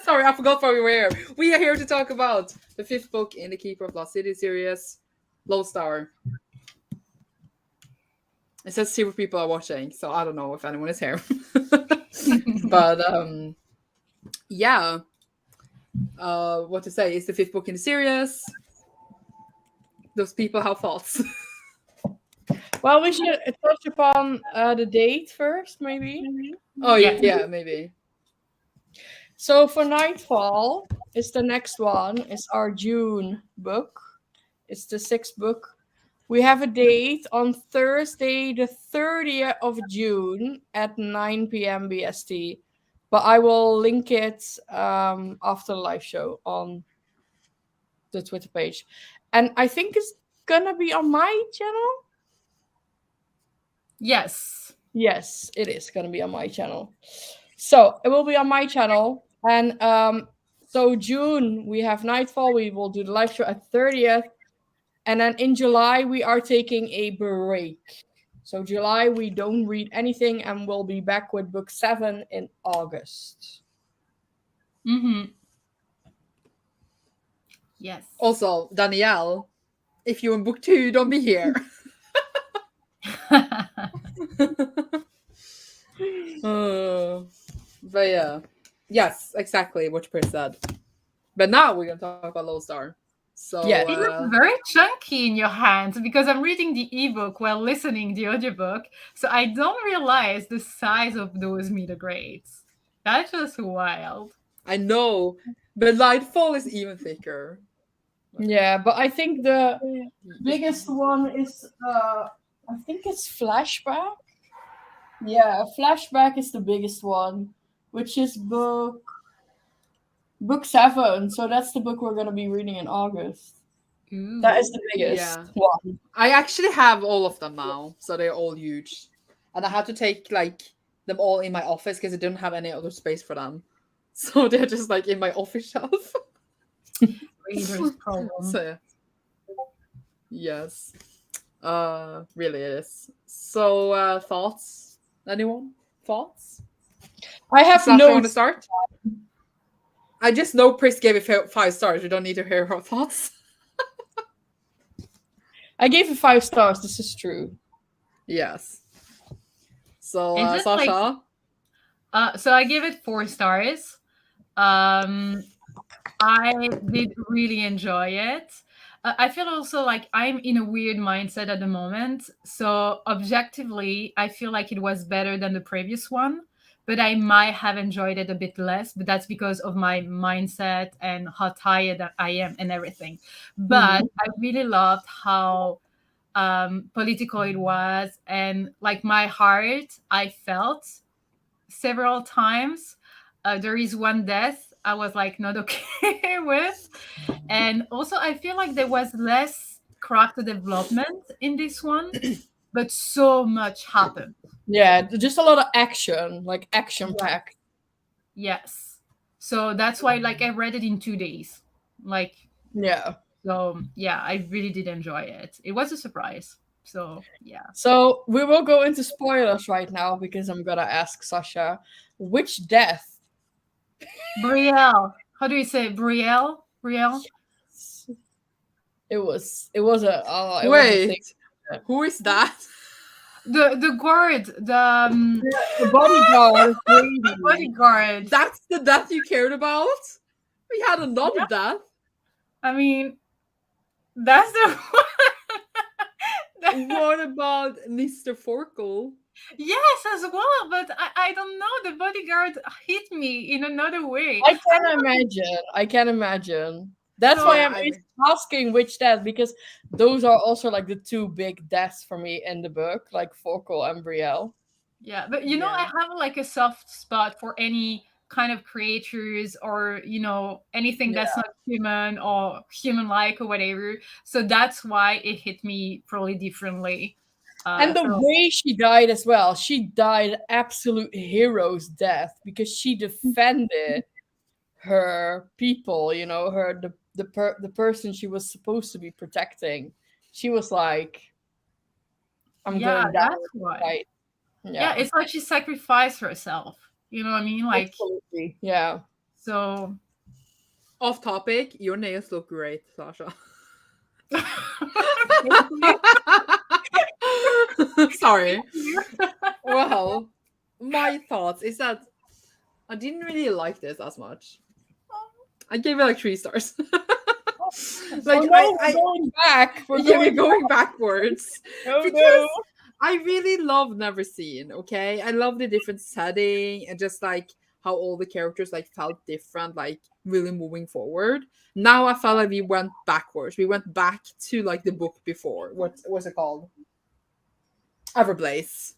Sorry, I forgot why we were here. We are here to talk about the 5th book in the Keeper of Lost City series, Lodestar. It says 0 people are watching, so I don't know if anyone is here. But yeah. What to say? It's the 5th book in the series. Those people have thoughts. Well, we should touch upon the date first, maybe. Oh yeah, maybe. So for Nightfall, it's the next one. It's our June book. It's the 6th book. We have a date on Thursday, the 30th of June at 9 p.m. BST. But I will link it after the live show on the Twitter page. And I think it's gonna be on my channel. Yes. Yes, it is gonna be on my channel. So it will be on my channel. And so June we have Nightfall. We will do the live show at 30th. And then in July we are taking a break. So July we don't read anything and we'll be back with book 7 in August. Mm-hmm. Yes. Also, Danielle, if you're in book 2, don't be here. But yeah. Yes, exactly what Chris said. But now we're gonna talk about Lodestar. So Yeah. It looks very chunky in your hands because I'm reading the ebook while listening the audiobook, so I don't realize the size of those meter grades. That's just wild. I know, but Nightfall is even thicker. Yeah, but I think the biggest one is I think it's Flashback. Yeah, Flashback is the biggest one, which is book 7. So that's the book we're gonna be reading in August. Ooh. That is the biggest one. I actually have all of them now, so they're all huge, and I had to take like them all in my office because I didn't have any other space for them, so they're just like in my office shelf. Reader's problem. So yes, really it is. So thoughts? Anyone? Thoughts? I have Sasha, want to notes. start? I just know Pris gave it 5 stars. We don't need to hear her thoughts. I gave it 5 stars. This is true. Yes. So Is it Sasha? So I give it 4 stars. I did really enjoy it. I feel also like I'm in a weird mindset at the moment. So objectively, I feel like it was better than the previous one, but I might have enjoyed it a bit less. But that's because of my mindset and how tired I am and everything. But I really loved how political it was, and like my heart, I felt several times. There is one death I was like not okay with. And also I feel like there was less character development in this one, but so much happened. Yeah, just a lot of action, like action packed. Yes. So that's why like I read it in 2 days. Like Yeah. so yeah, I really did enjoy it. It was a surprise. So yeah. So we will go into spoilers right now because I'm gonna ask Sasha which death. Brielle. How do you say Brielle? Brielle? It was a it was a thing. Wait, who is that? The guard, The bodyguard. the bodyguard. That's the death you cared about? We had another death. I mean, that's the What about Mr. Forkle? yes, as well, but I don't know. The bodyguard hit me in another way. I can imagine. That's So why I'm I- asking which death, because those are also like the 2 big deaths for me in the book, like Forkle and Brielle. Yeah, but you know, I Yeah. have like a soft spot for any kind of creatures or anything that's not human or human-like or whatever. So that's why it hit me probably differently. And the way she died as well, she died absolute hero's death because she defended her people, her the person she was supposed to be protecting. She was like, I'm yeah, going down. that's why. Right. Yeah, it's like she sacrificed herself. You know what I mean? Like, absolutely. Yeah. so. Off topic, your nails look great, Sasha. Sorry. Well, my thoughts is that I didn't really like this as much. I gave it like 3 stars. Like we're going back. We're going backwards. Oh, Because no. I really love Neverseen, okay? I love the different setting and just like how all the characters like felt different, like really moving forward. Now I felt like we went backwards. We went back to like the book before. What was it called? Everblaze.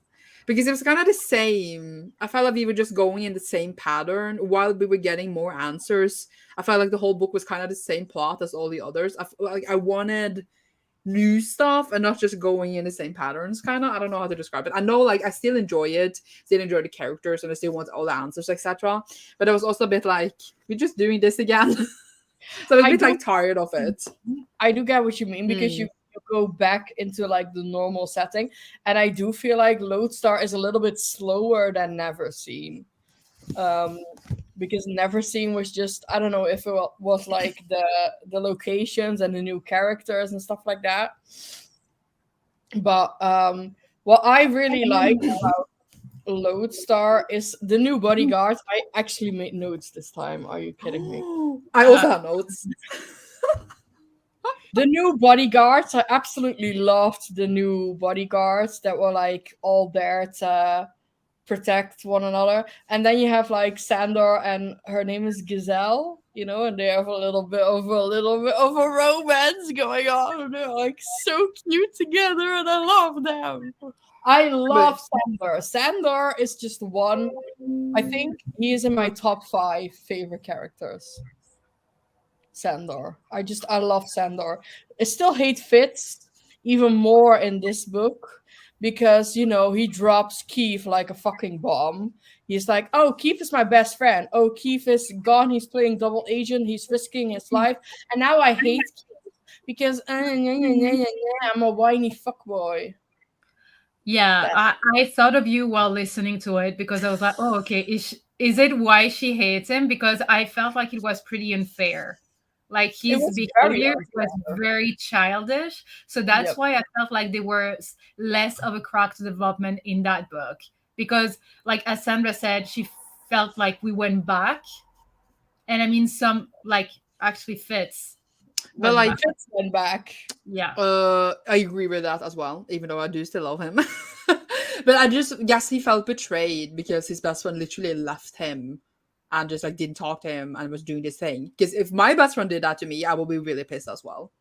Because it was kind of the same. I felt like we were just going in the same pattern while we were getting more answers. I felt like the whole book was kind of the same plot as all the others. I wanted new stuff and not just going in the same patterns, kind of. I don't know how to describe it. I know like I still enjoy it, still enjoy the characters, and I still want all the answers, etc. But I was also a bit like, we're just doing this again. So I was a bit like tired of it. I do get what you mean, because you go back into like the normal setting, and I do feel like Lodestar is a little bit slower than Neverseen. Because Neverseen was just, I don't know if it was like the locations and the new characters and stuff like that. But what I really like about Lodestar is the new bodyguards. I actually made notes this time. Are you kidding me? I also have notes. The new bodyguards, I absolutely loved the new bodyguards that were like all there to protect one another. And then you have like Sandor, and her name is Gazelle, and they have a little bit of a romance going on. And they're like so cute together, and I love them. I love Sandor. Sandor is just one. I think he is in my top 5 favorite characters. Sandor. I love Sandor. I still hate Fitz even more in this book, because he drops Keith like a fucking bomb. He's like, oh, Keith is my best friend. Oh, Keith is gone. He's playing double agent. He's risking his life. And now I hate Keith because I'm a whiny fuckboy. Yeah, I thought of you while listening to it, because I was like, oh, okay, is it why she hates him? Because I felt like it was pretty unfair. Like his behavior was very childish. So that's why I felt like there was less of a character development in that book. Because, like as Sandra said, she felt like we went back. And I mean, some like actually Fitz. But like Fitz went back. Yeah. I agree with that as well, even though I do still love him. But yes, he felt betrayed because his best friend literally left him and just like didn't talk to him and was doing this thing. Because if my best friend did that to me, I would be really pissed as well.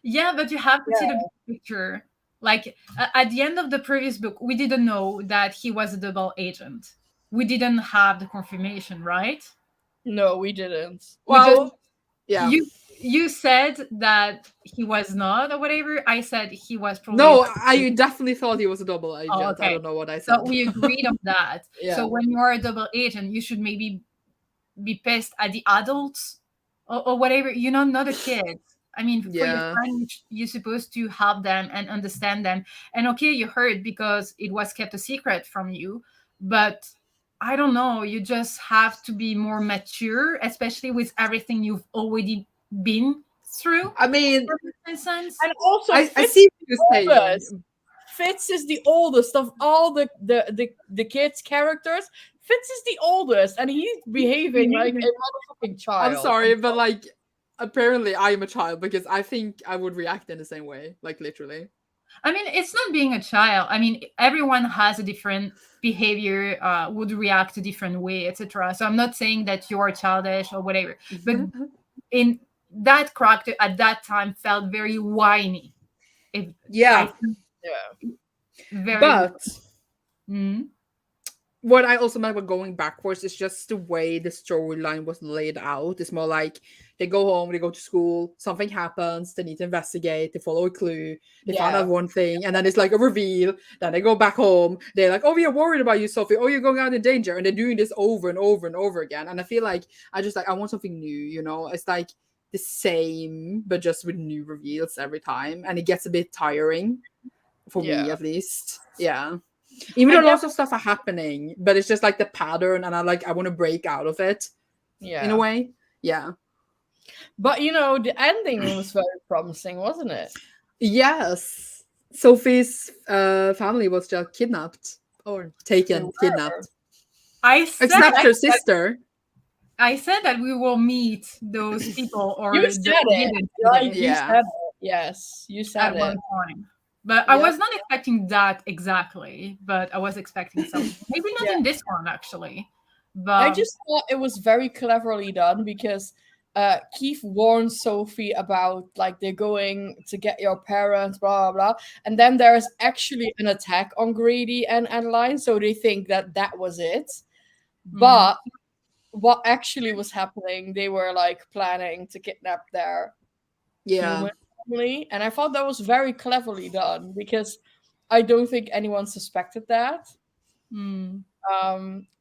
Yeah, but you have to see the big picture. Like at the end of the previous book, we didn't know that he was a double agent. We didn't have the confirmation, right? No, we didn't. Well, yeah. You said that he was not or whatever. I said he was probably. No, I definitely thought he was a double agent. Oh, okay. I don't know what I said. So we agreed on that. Yeah. So when you are a double agent, you should maybe be pissed at the adults or whatever, not the kids. I mean, for your friend, you're supposed to help them and understand them. And okay, you hurt because it was kept a secret from you. But I don't know, you just have to be more mature, especially with everything you've already been through. I mean, and also I see what you're saying. Fitz is the oldest of all the kids' characters. Fitz is the oldest, and he's behaving like a motherfucking child. I'm sorry, but like, apparently I am a child, because I think I would react in the same way, like literally. I mean, it's not being a child. I mean, everyone has a different behavior, would react a different way, etc. So I'm not saying that you're childish or whatever, but in that character at that time felt very whiny. Very. But what I also meant by going backwards is just the way the storyline was laid out. It's more like they go home, they go to school, something happens, they need to investigate, they follow a clue, they find out one thing, and then it's like a reveal. Then they go back home, they're like, oh, we are worried about you, Sophie. Oh, you're going out in danger. And they're doing this over and over and over again. And I feel like I want something new, It's like the same, but just with new reveals every time. And it gets a bit tiring for me, at least. Yeah. Even I though lots of stuff are happening, but it's just like the pattern, and I want to break out of it in a way. Yeah. But the ending was very promising, wasn't it? Yes. Sophie's family was just kidnapped or taken, They kidnapped. I said Except her sister. that we will meet those people, or You said it. didn't Like, today you Yeah. said it. Yes, you said at it. one point. But I Yep. was not expecting that exactly, but I was expecting something. Maybe not in this one, actually. But I just thought it was very cleverly done because Keith warned Sophie about like they're going to get your parents, blah blah blah, and then there's actually an attack on Grady and Adeline, so they think that was it. But what actually was happening? They were like planning to kidnap their human family, and I thought that was very cleverly done because I don't think anyone suspected that.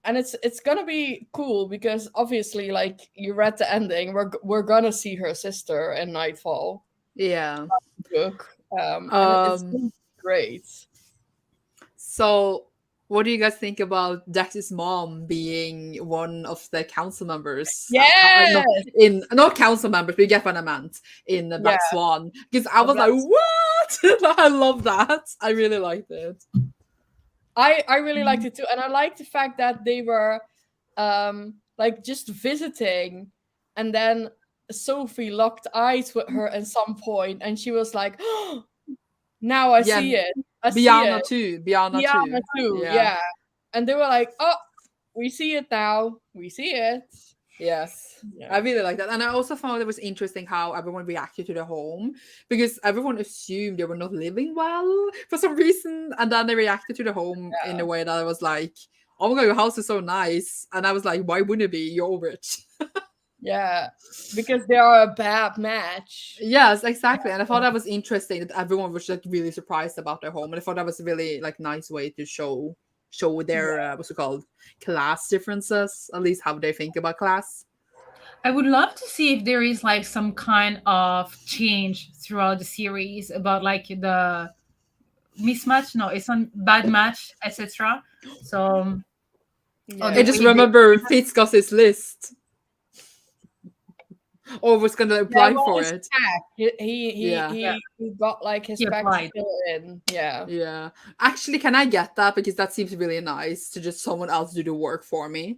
And it's gonna be cool because obviously, like you read the ending, we're gonna see her sister in Nightfall Yeah. book, and it's gonna be great. So, what do you guys think about Dax's mom being one of the council members? Yes, Not council members, but you get what I meant in the Black Swan. Because I was Black like, what? I love that. I really liked it. I really liked it too, and I liked the fact that they were like just visiting, and then Sophie locked eyes with her at some point, and she was like, oh, "Now I see it. I see Biana it. too. Biana too. Yeah." And they were like, "Oh, we see it now. We see it." Yes, I really like that. And I also found it was interesting how everyone reacted to the home, because everyone assumed they were not living well for some reason, and then they reacted to the home in a way that I was like, oh my god, your house is so nice. And I was like, why wouldn't it be? You're rich. Yeah, because they are a bad match. Yes, exactly. And I thought that was interesting that everyone was like really surprised about their home, and I thought that was a really like nice way to show their what's it called, class differences, at least how they think about class. I would love to see if there is like some kind of change throughout the series about like the mismatch. No, it's on bad match, etc. So I just remember Fitz got his list. Or was gonna apply for it. He got like his pack fill in. Yeah. Actually, can I get that? Because that seems really nice to just someone else do the work for me.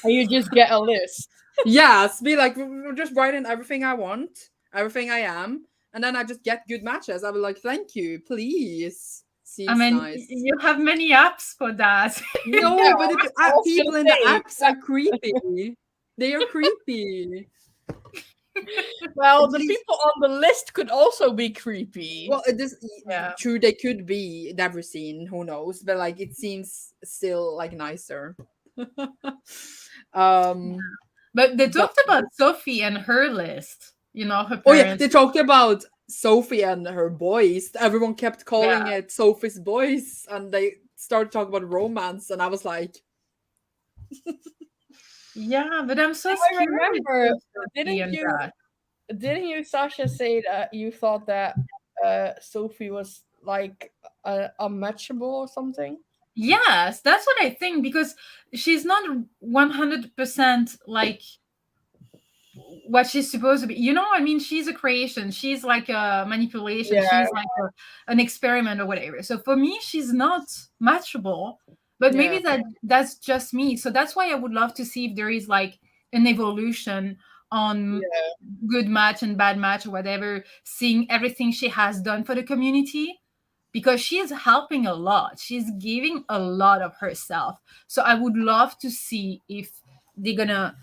And you just get a list. Yes, be like, just write in everything I want, everything I am, and then I just get good matches. I'll be like, thank you, please. Seems nice. You have many apps for that. No, but people in the apps are creepy. They are creepy. Well, the people on the list could also be creepy. Well, true, they could be never seen, who knows, but like it seems still like nicer. But they talked about Sophie and her list, her parents. Oh yeah, they talked about Sophie and her boys. Everyone kept calling it Sophie's boys, and they started talking about romance, and I was like, yeah, but I'm so scared. I remember, didn't you, Sasha, say that you thought that Sophie was like unmatchable or something? Yes, that's what I think, because she's not 100% like what she's supposed to be. I mean, she's a creation. She's like a manipulation. She's like an experiment or whatever. So for me, she's not matchable. But maybe that's just me. So that's why I would love to see if there is like an evolution on good match and bad match or whatever, seeing everything she has done for the community, because she is helping a lot. She's giving a lot of herself. So I would love to see if they're gonna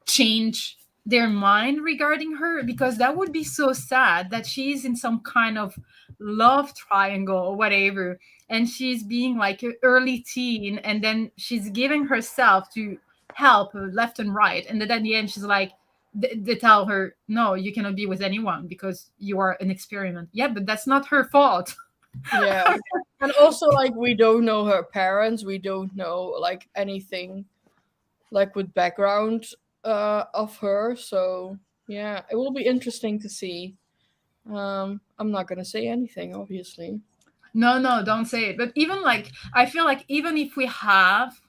change their mind regarding her, because that would be so sad that she's in some kind of love triangle or whatever, and she's being like an early teen, and then she's giving herself to help left and right, and then at the end she's like, they tell her, no, you cannot be with anyone because you are an experiment. Yeah, but that's not her fault. Yeah. And also, like, we don't know her parents, we don't know like anything like with background of her, so yeah, it will be interesting to see. I'm not gonna say anything, obviously. No, don't say it. But even like, I feel like even if we have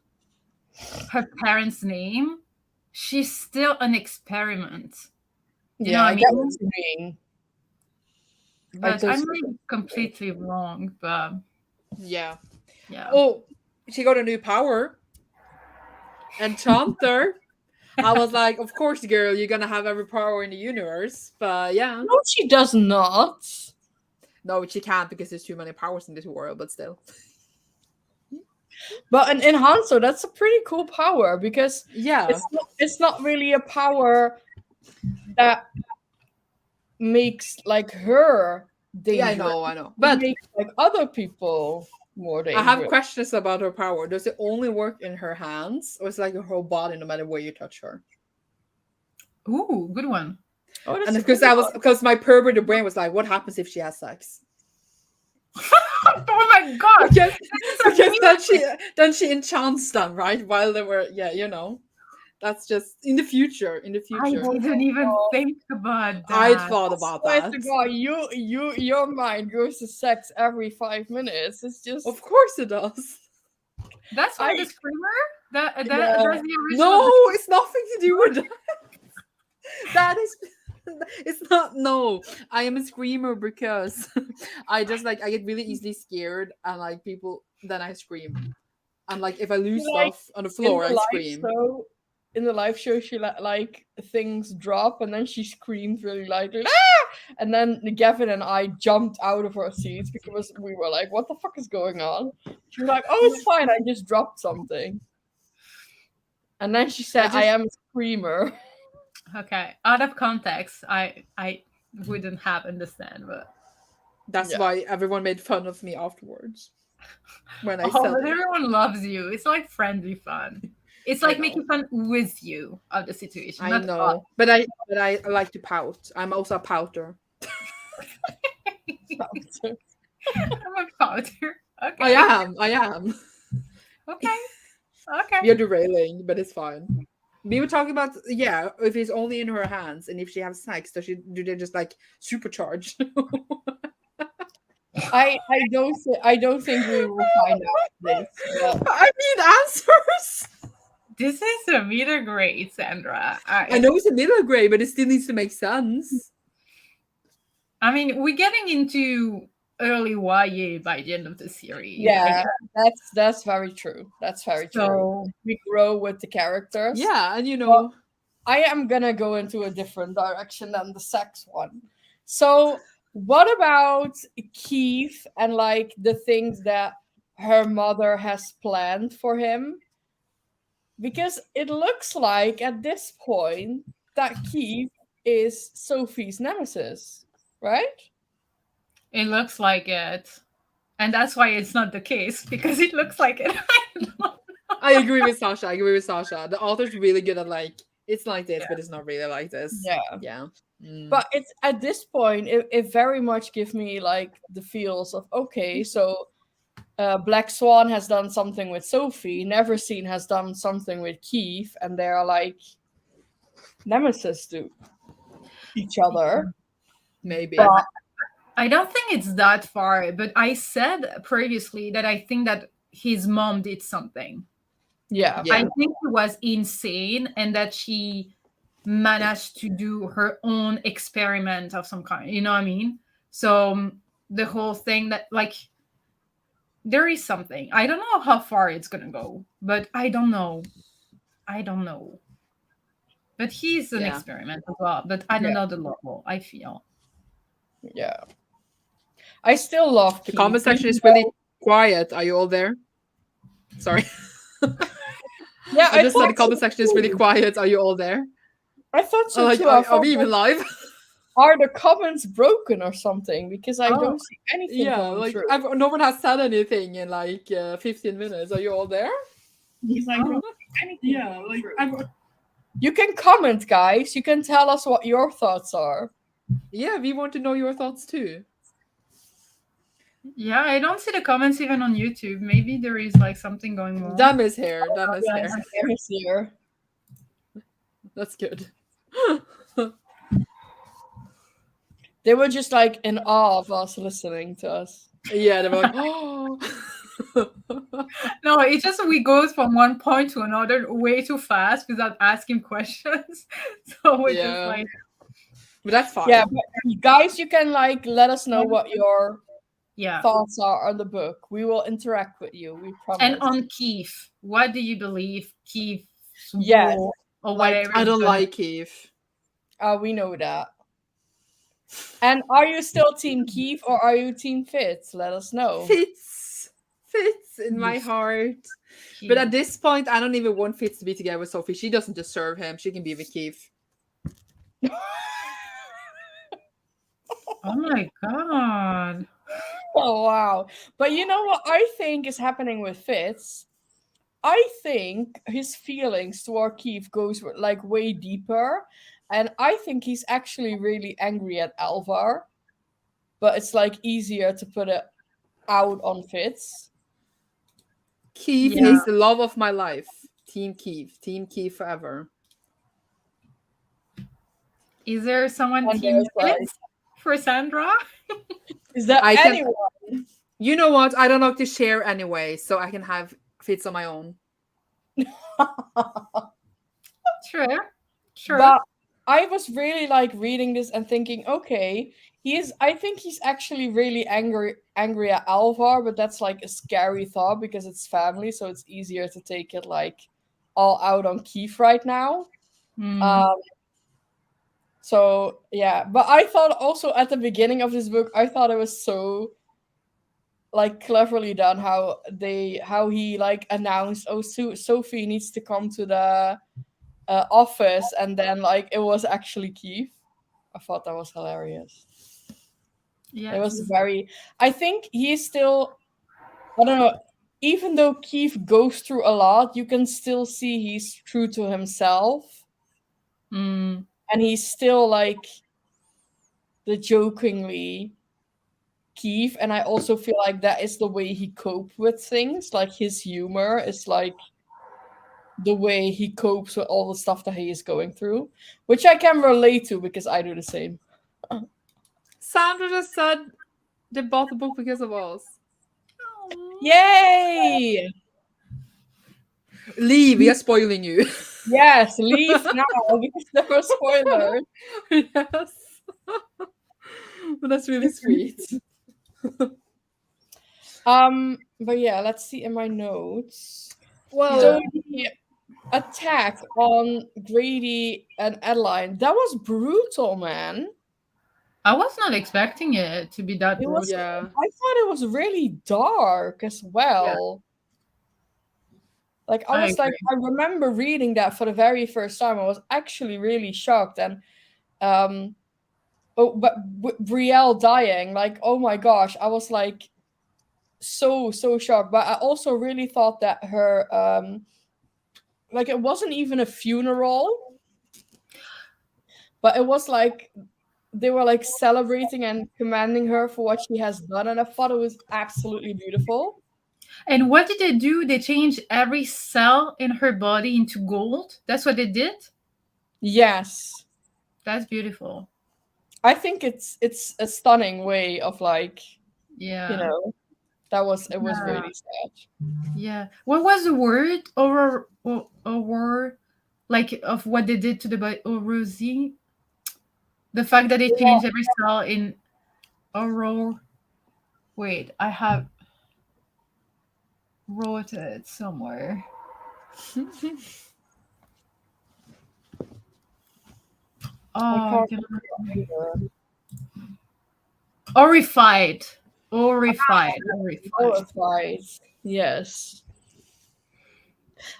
her parents' name, she's still an experiment. You know what I I get mean? what you mean. But I totally might be completely wrong. But Yeah. yeah. Oh, she got a new power. Enchanter. I was like, of course, girl, you're gonna have every power in the universe. But yeah. No, she does not. No, she can't because there's too many powers in this world, but still. But in Hanzo, that's a pretty cool power because Yeah. it's not really a power that makes like her Yeah, dangerous. I know. It But makes like other people more I have dangerous. questions about her power. Does it only work in her hands, or is it like her whole body no matter where you touch her? Ooh, good one. Oh, that's And a because good because my perverted brain was like, what happens if she has sex? Oh my god! Because then she enchants them, right? While they were, yeah, that's just in the future. In the I future, didn't even think about I that. thought about swear that. to God, your mind goes to sex every 5 minutes. It's just Of course it does. That's from the Screamer? That's the Yeah. original. No, it's nothing to do with that. That is, it's not. No, I am a screamer because I just like I get really easily scared and like people. Then I scream, and like if I lose Like, stuff on the floor, I scream. In the live show, she like things drop and then she screams really loudly, ah! And then Gavin and I jumped out of our seats because we were like, "What the fuck is going on?" She was like, "Oh, it's fine. I just dropped something." And then she said, "I am a screamer." Okay, out of context, I wouldn't have understand, but That's why everyone made fun of me afterwards when I said but it. everyone loves you. It's like friendly fun. It's like making fun with you of the situation. I know, but I like to pout. I'm also a pouter. I'm a powder. Okay. I am. Okay. Okay. We are derailing, but it's fine. We were talking about if it's only in her hands and if she has sex, do they just like supercharge? I don't think we will find out this. But I need answers. This is a middle grade, Sandra. I know it's a middle grade, but it still needs to make sense. I mean, we're getting into early YA by the end of the series. Yeah, that's very true. That's very true. We grow with the characters. Yeah, and But I am gonna go into a different direction than the sex one. So, what about Keith and like the things that her mother has planned for him? Because it looks like at this point that Keith is Sophie's nemesis, right? It looks like it. And that's why it's not the case, because it looks like it. I agree with Sasha. The author's really good at like, it's like this, but it's not really like this. Yeah. But it's at this point, it very much gives me like the feels of, okay, so Black Swan has done something with Sophie, Neverseen has done something with Keith, and they are like nemesis to each other. Maybe. But I don't think it's that far, but I said previously that I think that his mom did something. Yeah. I think it was insane and that she managed to do her own experiment of some kind. You know what I mean? So the whole thing that like there is something. I don't know how far it's gonna go, but I don't know. But he's an experiment as well, but at another level, I feel. Yeah. I still love the comment section is really quiet. Are you all there? Sorry. Yeah, I just said the comment section is really quiet. Are you all there? I thought so like, too. Are we even live? Are the comments broken or something? Because I don't see anything coming through. No one has said anything in like 15 minutes. Are you all there? Because I don't see anything you can comment, guys. You can tell us what your thoughts are. Yeah, we want to know your thoughts too. Yeah, I don't see the comments even on YouTube. Maybe there is like something going on. Damn is here. That's good. They were just like in awe of us listening to us. Yeah, they were like, oh. No, it's just we go from one point to another way too fast without asking questions. So we're just Yeah. like, But that's fine. Yeah, but guys, you can like let us know what your yeah. thoughts are on the book. We will interact with you. We And promise. on Keith, what do you believe Keith's Yes, role or like, whatever I is don't gonna like Keith. we know that. And are you still Team Keith or are you Team Fitz? Let us know. Fitz in my heart. But at Keith. this point, I don't even want Fitz to be together with Sophie. She doesn't deserve him. She can be with Keith. Oh my god. Oh wow. But you know what I think is happening with Fitz? I think his feelings toward Keith goes like way deeper. And I think he's actually really angry at Alvar. But it's like easier to put it out on Fitz. Keith Yeah. is the love of my life. Team Keith forever. Is there someone And team there's like, Fitz for Sandra? is there I can. anyone? You know what? I don't like to share anyway, so I can have Fitz on my own. Sure. Sure. But I was really like reading this and thinking, okay, I think he's actually really angry at Alvar, but that's like a scary thought because it's family, so it's easier to take it like all out on Keith right now. Mm. So yeah, but I thought also at the beginning of this book, I thought it was so like cleverly done how he like announced, oh, Sophie needs to come to the office, and then like it was actually Keith. I thought that was hilarious. Yes. It was very. I think he's still. I don't know. Even though Keith goes through a lot, you can still see he's true to himself, Mm. and he's still like the jokingly Keith. And I also feel like that is the way he copes with things. Like his humor is like the way he copes with all the stuff that he is going through, which I can relate to because I do the same. Sandra just said they bought the book because of us. Yay! Leave, we are spoiling you. Yes, leave now because there were spoilers. Yes. But that's really sweet. But yeah, let's see in my notes. Well, So the attack on Grady and Adeline, that was brutal, man. I was not expecting it to be that It was. brutal. yeah. I thought it was really dark as well. Like I I was like, agree. I remember reading that for the very first time. I was actually really shocked, and but Brielle dying, like, oh my gosh, I was like so shocked. But I also really thought that her like it wasn't even a funeral, but it was like they were like celebrating and commending her for what she has done, and I thought it was absolutely beautiful. And what did they do? They changed every cell in her body into gold. That's what they did. Yes, That's beautiful. I think it's a stunning way of like, Yeah. you know, it was Yeah. really sad. Yeah. What was the word? Or like of what they did to the body? Rosie. The fact that they changed every cell in Aurora. Wait, I have wrote it somewhere. Oh, I cannot remember. Horrified. Horrified. Horrified. Yes.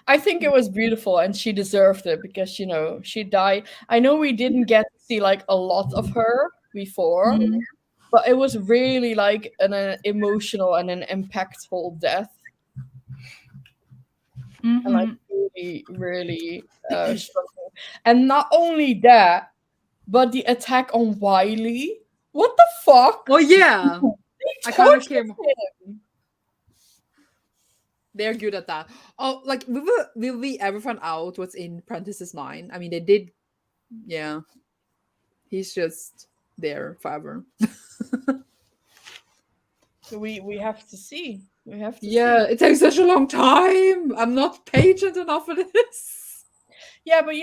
I think it was beautiful and she deserved it because, you know, she died. I know we didn't get to see like a lot of her before, Mhm. but it was really like an emotional and an impactful death. And like Mhm. really struggling. And not only that, but the attack on Wiley. What the fuck? Oh yeah. They I kind of tortured came. him. They're good at that. Oh, like will we ever find out what's in Prentice's mind? I mean, they did. Yeah, he's just there forever. So we have to see. We have to Yeah, see. it takes such a long time. I'm not patient enough for this. Yeah, but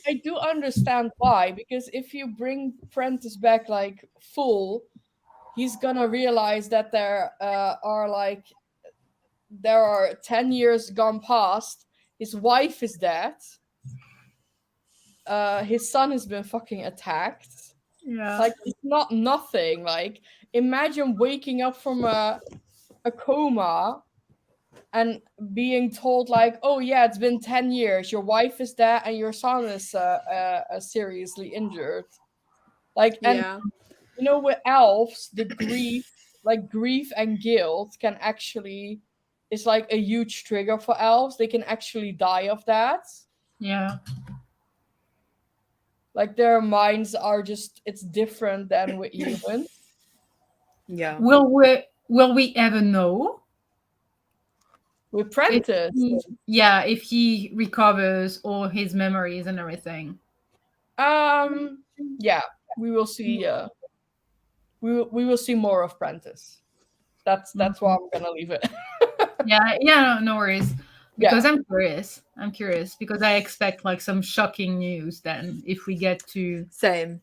I do understand why. Because if you bring Prentice back like full, he's gonna realize that there are 10 years gone past. His wife is dead. His son has been fucking attacked. Yeah. Like it's not nothing. Like imagine waking up from a coma and being told like, oh yeah, it's been 10 years, your wife is dead and your son is seriously injured. Like, and Yeah. with elves, the grief and guilt can actually is like a huge trigger for elves. They can actually die of that. Yeah. Like their minds are just, it's different than with humans. Yeah. Will we ever know With if Prentice, if he recovers all his memories and everything? yeah, we will see. We will see more of Prentice. That's why I'm gonna leave it. Yeah, no worries. Yeah. Because I'm curious because I expect like some shocking news then if we get to Same.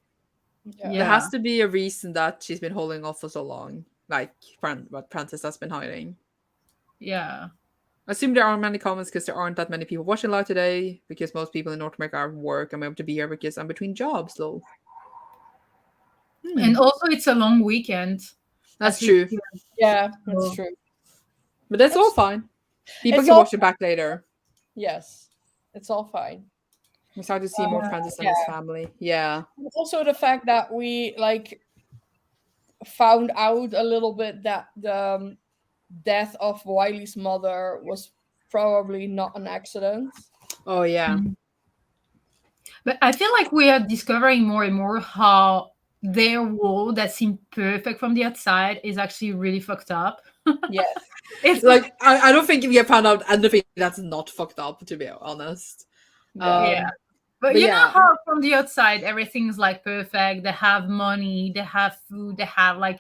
Yeah. There has to be a reason that she's been holding off for so long. Like what Prentice has been hiding. Yeah. I assume there aren't many comments because there aren't that many people watching live today because most people in North America are at work. I'm able to be here because I'm between jobs, though. And also it's a long weekend. That's at least true. Yeah, that's So- true. But that's all fine. People It's can all watch it back later. Yes, it's all fine. I'm excited to see more Prentice and his family. Yeah. And also the fact that we like found out a little bit that the death of Wiley's mother was probably not an accident. Oh yeah. But I feel like we are discovering more and more how their world that seemed perfect from the outside is actually really fucked up. Yes. It's Like I don't think we have found out anything that's not fucked up, to be honest. Yeah. But But you yeah. know how from the outside everything's like perfect. They have money, they have food, they have like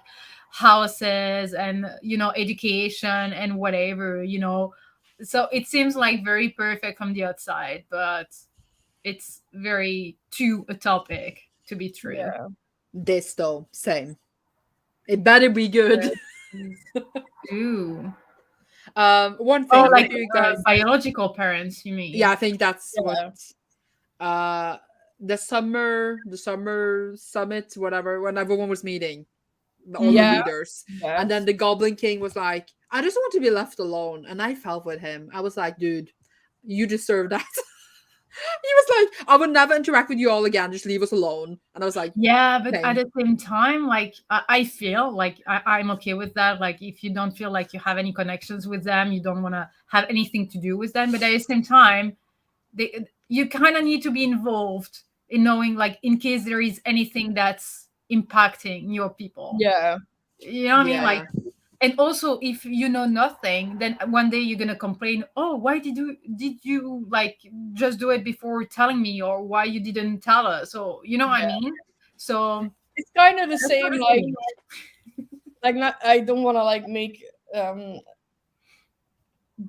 houses and education and whatever. So it seems like very perfect from the outside, but it's very too utopic to be true. Yeah. This though, same. It better be good. Ooh. One thing. Oh, What like do you guys? biological parents, you mean? Yeah, I think that's Yeah. what. The summer summit, whatever. When everyone was meeting, all Yeah. the leaders, and then the Goblin King was like, "I just want to be left alone," and I fell with him. I was like, "Dude, you deserve that." He was like, "I would never interact with you all again. Just leave us alone." And I was like, Yeah, but same. at the same time, like I feel like I'm okay with that. Like if you don't feel like you have any connections with them, you don't want to have anything to do with them. But at the same time, you kind of need to be involved in knowing, like, in case there is anything that's impacting your people. Yeah. You know what I mean? Like, Yeah. and also if you know nothing, then one day you're gonna complain, oh, why did you like just do it before telling me, or why you didn't tell us? So you know what I mean? So It's kind of the that's same, what I like mean. not. I don't want to like make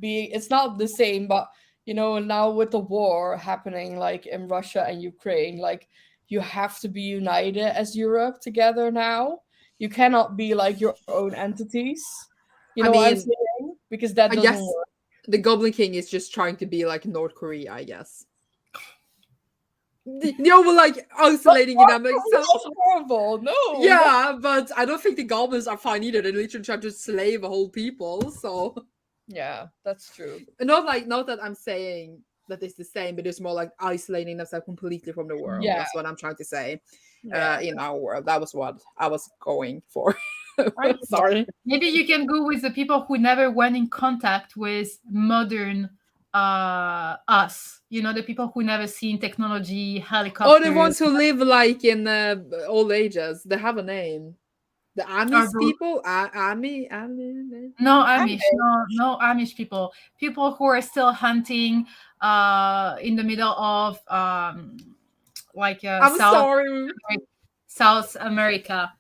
it's not the same, but now with the war happening like in Russia and Ukraine, like you have to be united as Europe together now. You cannot be like your own entities. You I know what I'm mean, saying? Because that I doesn't guess work. the Goblin King is just trying to be like North Korea, I guess. We're like isolating in that makes sense. That's horrible. No. Yeah, but I don't think the goblins are fine either. They're literally trying to slave a whole people. So Yeah, that's true. not that I'm saying that it's the same, but it's more like isolating themselves completely from the world. Yeah. That's what I'm trying to say. Yeah. In our world, that was what I was going for. I- Sorry. Maybe you can go with the people who never went in contact with modern us, the people who never seen technology, helicopters. Oh, the ones who live like in old ages. They have a name. The Amish people? Ami? No Amish, no Amish people. People who are still hunting in the middle of like I'm sorry. South America.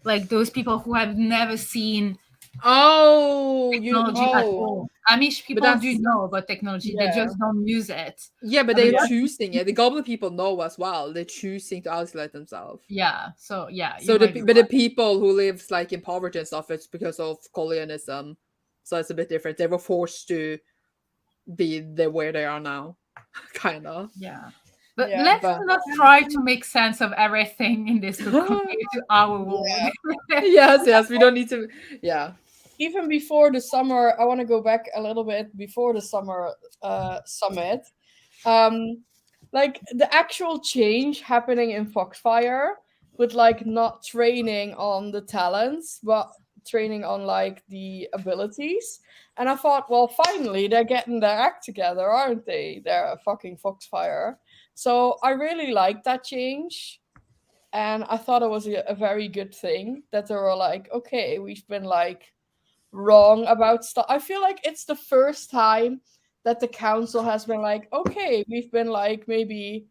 Like those people who have never seen Oh, technology at all. Amish but people do that's know about technology, they Yeah. just don't use it. yeah, but But they're Yeah. choosing it. The goblin people know as well. They're choosing to isolate themselves. yeah, so yeah, you So might be but the right. people who lives like in poverty and stuff, it's because of colonialism. So it's a bit different. They were forced to be the where they are now, kind of. Yeah. But Yeah. let's But not try to make sense of everything in this book compared to our world. Yeah. yes, we don't need to. Yeah, Even before the summer, I want to go back a little bit before the summer summit. Um, like the actual change happening in Foxfire with like not training on the talents, but training on like the abilities. And I thought, well, finally they're getting their act together, aren't they? They're a fucking Foxfire. So I really like that change. And I thought it was a very good thing that they were like, okay, we've been like wrong about stuff. I feel like it's the first time that the council has been like, okay, we've been like maybe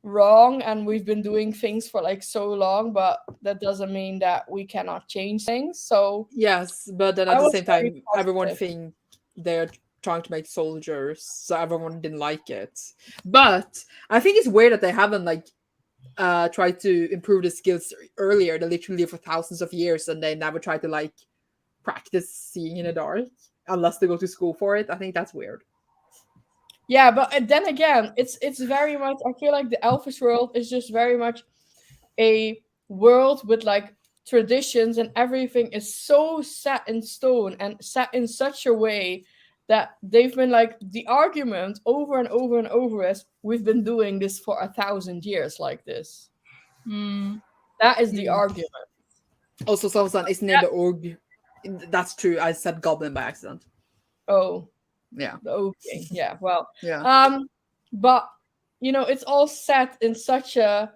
wrong and we've been doing things for like so long, but that doesn't mean that we cannot change things. So yes, but then at I the was same very time, everyone positive. think they're trying to make soldiers, so everyone didn't like it. But I think it's weird that they haven't like tried to improve the skills earlier. They literally live for thousands of years and they never try to like practice seeing in the dark unless they go to school for it. I think that's weird. Yeah, but then again, it's very much. I feel like the Elfish world is just very much a world with like traditions, and everything is so set in stone and set in such a way that they've been like the argument over and over and over is we've been doing this for 1,000 years like this. Mm, That is the Mm. argument. Also, someone isn't near the org. That's true. I said goblin by accident. Oh, Yeah, the okay, yeah. Well, yeah, um, but it's all set in such a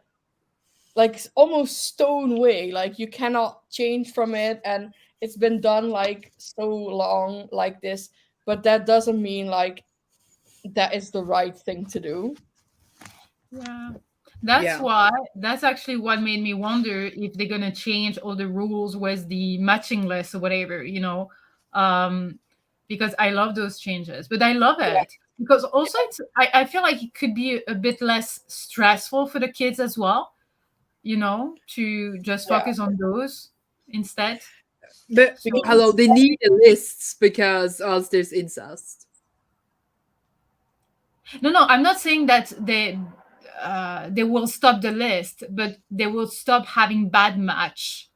like almost stone way. Like you cannot change from it, and it's been done like so long like this. But that doesn't mean like that is the right thing to do. yeah. That's yeah. why, that's actually what made me wonder if they're gonna change all the rules with the matching list or whatever. Um, because I love those changes, but I love Yeah, it because also I feel like it could be a bit less stressful for the kids as well, to just yeah. focus on those instead. But So Because hello, it's they need a list because else there's incest. no, no, I'm not saying that they will stop the list, but they will stop having bad match,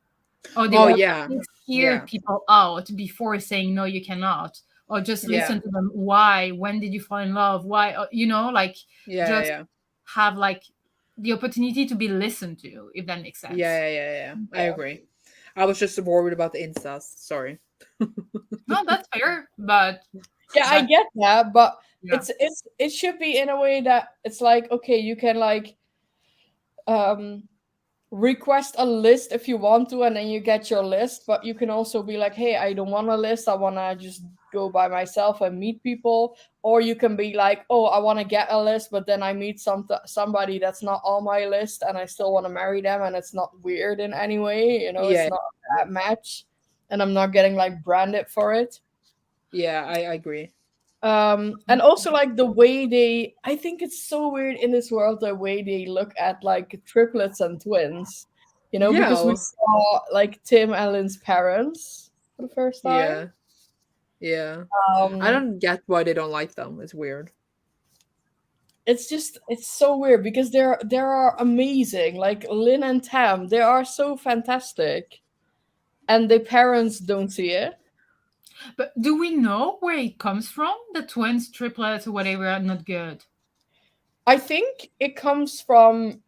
or they Oh yeah, will yeah, at least hear yeah, people out before saying no, you cannot, or just yeah, listen to them. Why? When did you fall in love? Why? Like yeah, just yeah, have like the opportunity to be listened to, if that makes sense. yeah. I yeah, agree. I was just worried about the incest. Sorry. No, that's fair, but yeah. I that get that, but yeah. it should be in a way that it's like okay, you can like um request a list if you want to, and then you get your list. But you can also be like, hey, I don't want a list, I want to just go by myself and meet people. Or you can be like, oh, I want to get a list, but then I meet somebody that's not on my list and I still want to marry them, and it's not weird in any way, it's Yeah, not that match, and I'm not getting like branded for it. yeah, I agree. And also like the way I think it's so weird in this world, the way they look at like triplets and twins, because we Yeah, saw like Tim and Lynn's parents for the first time. yeah, yeah. I um don't get why they don't like them. It's weird. it's so weird because they are amazing, like Lynn and Tam, they are so fantastic, and the parents don't see it. But do we know where it comes from? The twins, triplets, or whatever are not good. I think it comes from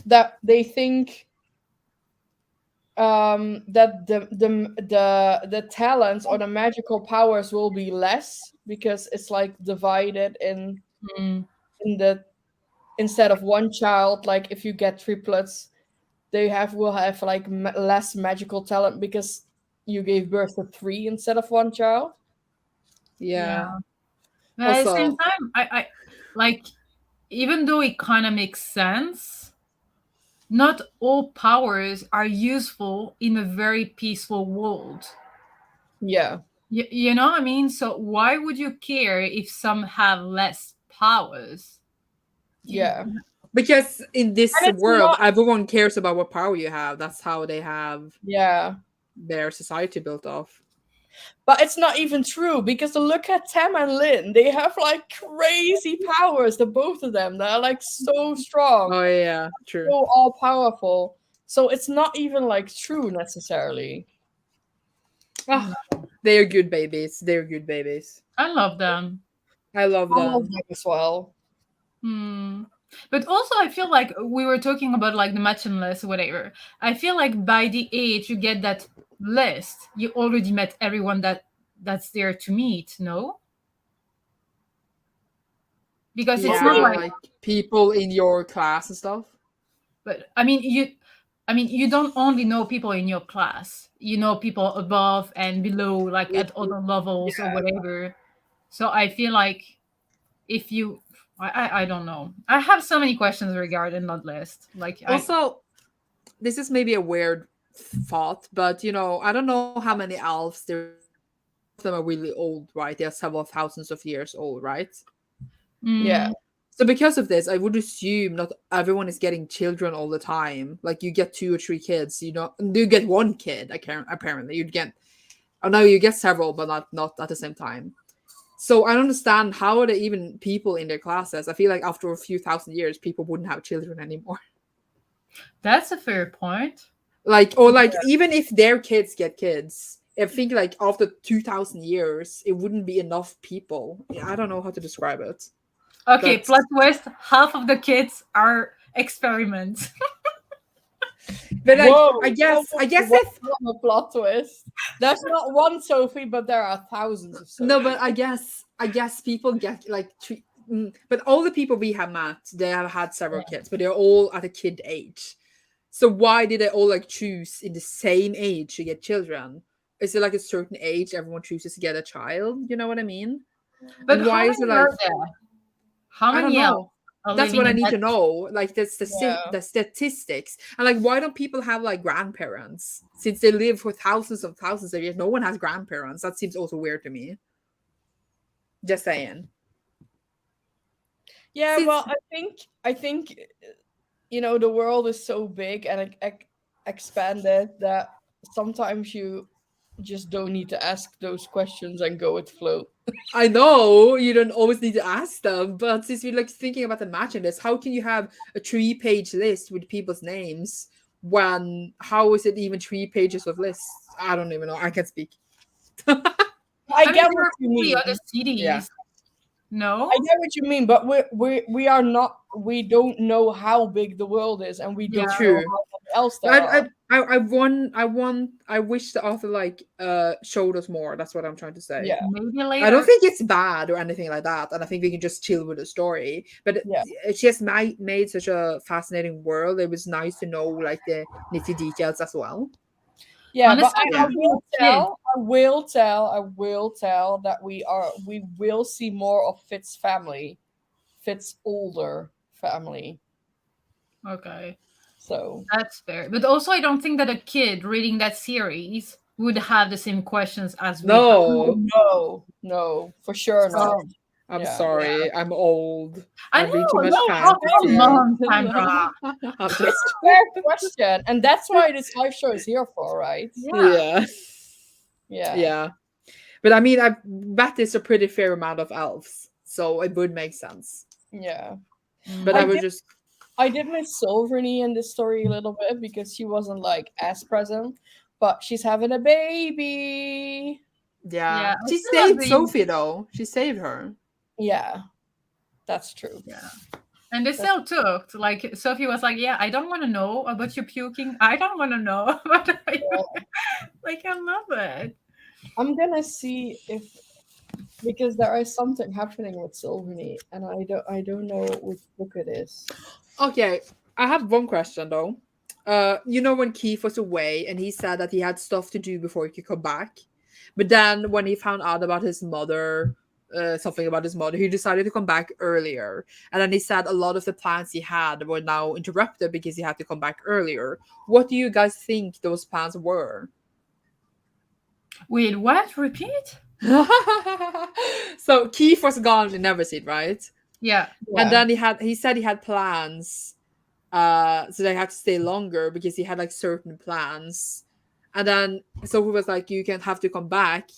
that they think that the talents or the magical powers will be less because it's like divided Mm, in the instead of one child. Like if you get triplets, they will have like less magical talent because you gave birth to three instead of one child. Yeah. yeah. But at the same Also, time, I like, even though it kind of makes sense, not all powers are useful in a very peaceful world. Yeah. You know what I mean? So why would you care if some have less powers? Yeah. Because in this And it's world, not. everyone cares about what power you have. That's how they have Yeah. their society built off. But it's not even true because look at Tam and Lynn. They have like crazy powers, the both of them. They're like so strong, Oh yeah, true. so all powerful. So it's not even like true necessarily. Oh, they are good babies. They're good babies. I love them. I love I love them. them as well. Hmm. But also, I feel like we were talking about like the matching list or whatever. I feel like by the age you get that list, you already met everyone that's there to meet. No, because it's Yeah, not like. like people in your class and stuff. But I mean, you don't only know people in your class. You know people above and below, like at other levels or Yeah. whatever. So I feel like if you, I don't know. I have so many questions regarding that list. Like Also, this is maybe a weird thought, but I don't know how many elves there. Of them are really old, right? They are several thousands of years old, right? Yeah. mm, So because of this, I would assume not everyone is getting children all the time. Like you get 2 or 3 kids, you get one kid. Apparently, you'd get. Oh no, you get several, but not at the same time. So I don't understand how are there even people in their classes. I feel like after a few thousand years, people wouldn't have children anymore. that's a fair point. Or even if their kids get kids, I think like after 2,000 years, it wouldn't be enough people. I don't know how to describe it. Okay, But plot twist: half of the kids are experiments. but like Whoa, I whoa, guess whoa, I guess what's if not a plot twist? There's not one Sophie, but there are thousands of no, Sophie. but I guess people get like but all the people we have met, they have had several kids, but they're all at a kid age. So why did they all like choose in the same age to get children? Is it like a certain age everyone chooses to get a child? You know what I mean? But And how why is it many like are there? How I don't many else know? are That's living what I in need that? to know. Like that's Yeah. the statistics. And like why don't people have like grandparents? Since they live for thousands of years, no one has grandparents. That seems also weird to me. Just saying. Yeah, Since well, I think the world is so big and expanded that sometimes you just don't need to ask those questions and go with the flow. I know you don't always need to ask them, but since we're like thinking about the matching list, how can you have a 3-page list with people's names when how is it even 3 pages of lists? I don't even know. I can't speak. I I mean, get there what are you probably mean. other Yeah. cities. No. I get what you mean, but we are not. We don't know how big the world is, and we Yeah. don't know True. how many else there I are. I wish the author like showed us more. That's what I'm trying to say. Yeah, Maybe I don't later. think it's bad or anything like that, and I think we can just chill with the story. But yeah, it just made such a fascinating world. It was nice to know like the nitty details as well. yeah. But Honestly, I Yeah. being will a kid. tell, that we will see more of Fitz family, Fitz older family. Okay, So that's fair. But also, I don't think that a kid reading that series would have the same questions as we have. oh No, no, no, for sure not. So I'm Yeah. sorry. I'm old. I I read too know. much No, come fantasy. on, Sandra. I'm It's just a fair question, and that's why this live show is here for, right? Yeah. yeah. Yeah. Yeah. But I mean I bet it's a pretty fair amount of elves. So it would make sense. Yeah. But I I Mm. was did just I did miss Silverny in this story a little bit because she wasn't like as present, but she's having a baby. yeah. Yeah, I She still love saved the. Sophie though. She saved her. Yeah, that's true. Yeah. And they That's, still took. Like, Sophie was like, yeah, I don't want to know about you puking. I don't want to know about you. Like, I love it. I'm gonna see if because there is something happening with Silverny, and I don't know which book it is. Okay. I have one question though. When Keith was away and he said that he had stuff to do before he could come back. But then when he found out about his mother, something about his mother, he decided to come back earlier. And then he said a lot of the plans he had were now interrupted because he had to come back earlier. What do you guys think those plans were? Wait, what? Repeat? So Keith was gone in Neverseed, right? Yeah. And then he said he had plans. So they had to stay longer because he had like certain plans. And then so he was like, you can have to come back.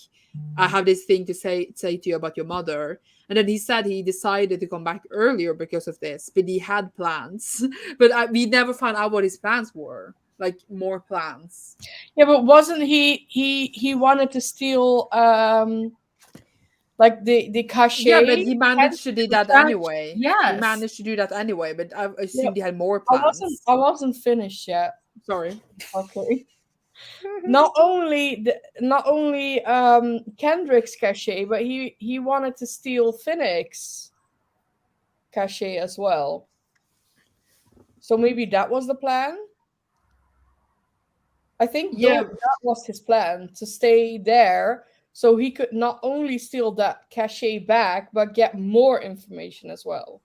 I have this thing to say to you about your mother. And then he said he decided to come back earlier because of this, but he had plans. But we never found out what his plans were. Like more plans. Yeah, but wasn't he wanted to steal like the cachet? Yeah, but he managed to do that anyway. He Yes. managed to do that anyway, but I assumed he had more I plans. wasn't finished yet. Sorry. Okay. Not only Kendrick's cachet, but he wanted to steal Finnick's cachet as well. So maybe that was the plan. I think that was his plan, to stay there so he could not only steal that cachet back, but get more information as well.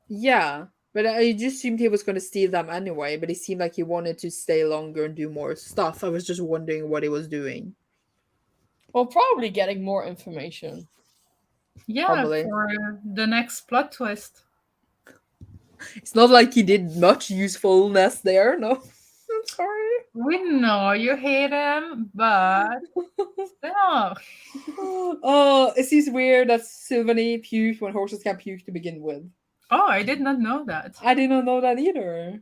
Yeah, but I just assumed he was going to steal them anyway, but it seemed like he wanted to stay longer and do more stuff. I was just wondering what he was doing. Well, probably getting more information. Yeah, Probably. for the next plot twist. It's not like he did much usefulness there, no? I'm sorry. We know you hate him, but still. Oh, it seems weird that Sylvanie puked when horses can't puke to begin with. Oh, I did not know that. I did not know that either.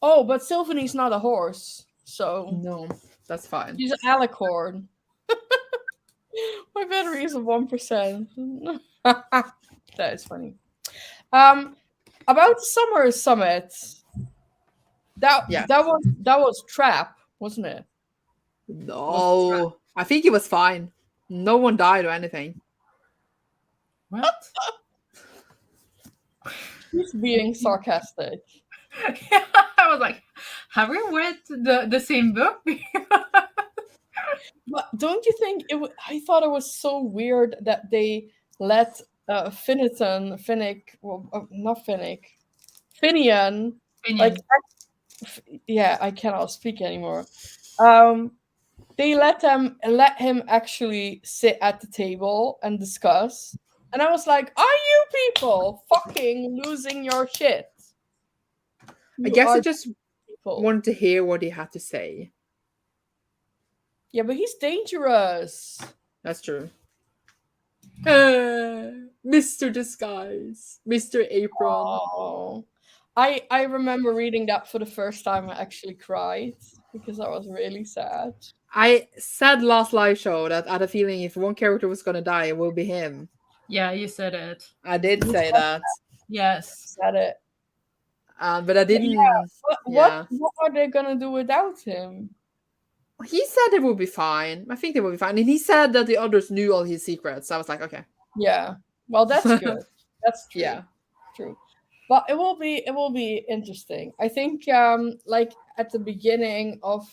Oh, but Sylvanie's not a horse, so no, that's fine. She's an alicorn. My battery is at 1%. That is funny. About the summer summit. That was Trap, wasn't it? No, I think it was fine. No one died or anything. What? He's being sarcastic. I was like, have we read the same book? But don't you think I thought it was so weird that they let Finian, like, yeah, I cannot speak anymore. They let him actually sit at the table and discuss, and I was like, are you people fucking losing your shit? I guess I just wanted to hear what he had to say. Yeah, but he's dangerous. That's true. Mr. Disguise, Mr. Apron. Oh. I remember reading that for the first time. I actually cried because I was really sad. I said last live show that I had a feeling if one character was going to die, it will be him. Yeah, you said it. I did say that. Yes. Said it. But I didn't. Yeah. What are they going to do without him? He said it will be fine. I think they will be fine. And he said that the others knew all his secrets. I was like, okay. Yeah. Well, that's good. That's true. Yeah. True. But it will be interesting. I think like at the beginning of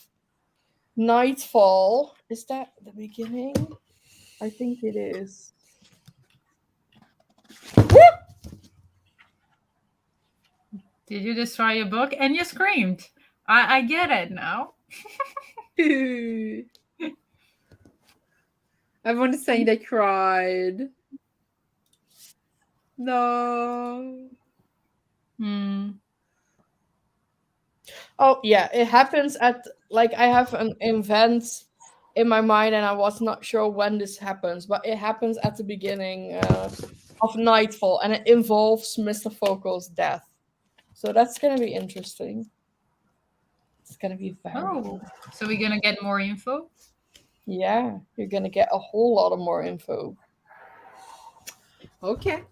Nightfall, is that the beginning? I think it is. Did you destroy your book? And you screamed. I get it now. Everyone is saying they cried. No. Oh yeah, it happens at, like, I have an event in my mind and I was not sure when this happens, but it happens at the beginning of Nightfall and it involves Mr. Focal's death. So that's gonna be interesting. It's gonna be very so we're gonna get more info? Yeah, you're gonna get a whole lot of more info. Okay.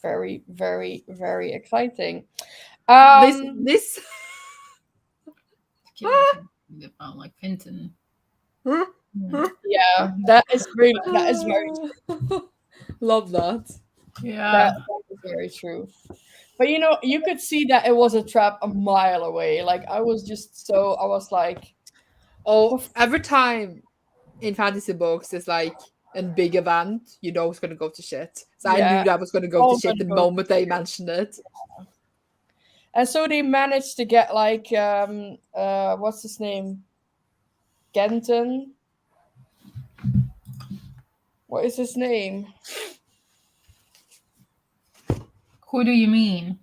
Very, very, very exciting. This like Finton. Yeah, that is very true. Love that. Yeah, that is very true. But you could see that it was a trap a mile away. Like I was like, oh, every time in fantasy books it's like a big event, you know it's gonna go to shit. So I knew that was gonna go to shit the moment they mentioned it. And so they managed to get like what's his name? Genton. What is his name? Who do you mean?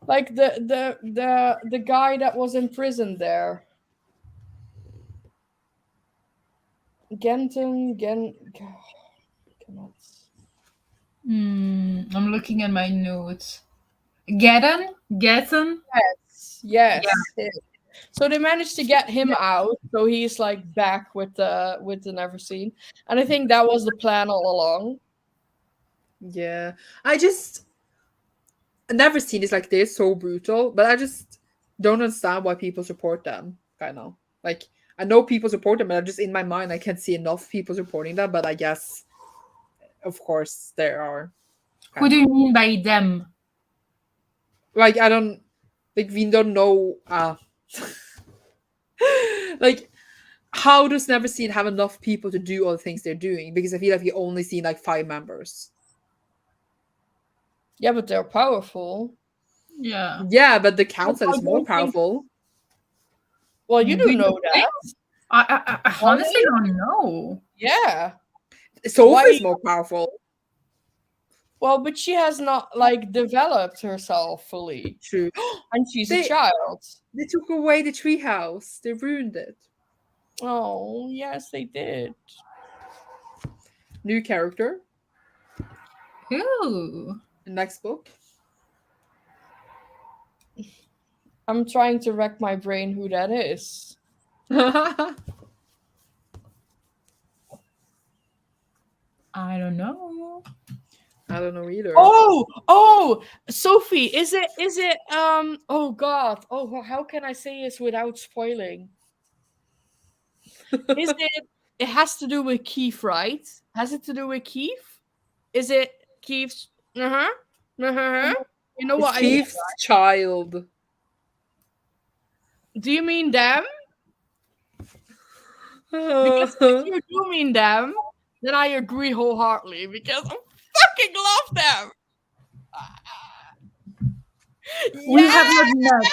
Like the guy that was imprisoned there. Genton. Cannot. I'm looking at my notes. Getten? Yes. Him. So they managed to get him out, so he's like back with the Neverseen, and I think that was the plan all along. Yeah, I never seen this like this so brutal, but I just don't understand why people support them. Kind of like I know people support them, but I just in my mind I can't see enough people supporting them. But I guess, of course, there are. Who do you mean by them? Like I don't like we don't know. Like how does Neverseen have enough people to do all the things they're doing? Because I feel like we only seen like 5 members. Yeah, but they're powerful. Yeah. Yeah, but the council I is more don't think- powerful. Well, you do know that. I honestly don't know. Yeah. Sophie's more powerful. Well, but she has not like developed herself fully, True. and she's a child. They took away the treehouse. They ruined it. Oh, yes, they did. New character. Who? Next book. I'm trying to rack my brain who that is. I don't know. I don't know either. Oh, Sophie, is it oh god. Oh, how can I say this without spoiling? Is it has to do with Keith, right? Has it to do with Keith? Is it Keith's You know what I mean? Keith's child. Do you mean them? Because if you do mean them, then I agree wholeheartedly because I fucking love them. We have not met.